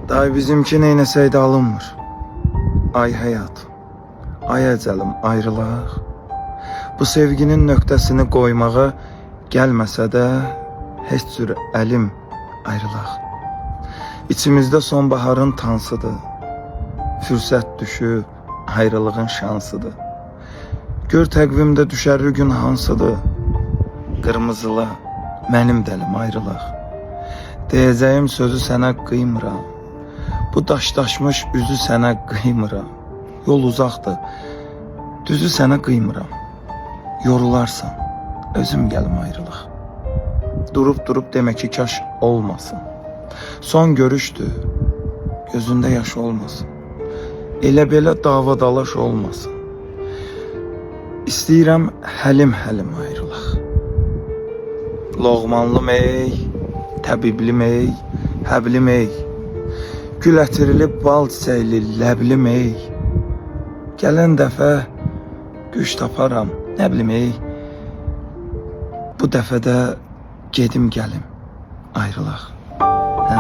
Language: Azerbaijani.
Day bizimki neynəsəydə alınmır. Ay həyat, ay əcəlim ayrılaq. Bu sevginin nöqtəsini qoymağa gəlməsə də heç cür əlim ayrılaq. İçimizdə sonbaharın tansıdır. Fürsət düşüb ayrılığın şansıdır. Gör təqvimdə düşərli gün hansıdır. Qırmızıla mənim dəlim ayrılaq. Deyəcəyim sözü sənə qıymıram. Bu daşdaşmış üzü sənə qıymıram. Yol uzaqdır, düzü sənə qıymıram. Yorularsan, özüm gəlim ayrılaq. Durup demək ki kaş olmasın. Son görüşdür, gözündə yaş olmasın. Elə belə dava dalaş olmasın. İstəyirəm həlim ayrılaq. Loğmanlım ey, təbiblim ey, həblim ey. Gül ətirli bal çiçəkli ləblim ey. Gələn dəfə güc taparam, nə bilim ey. Bu dəfə də gedim gəlim ayrılaq. Hə?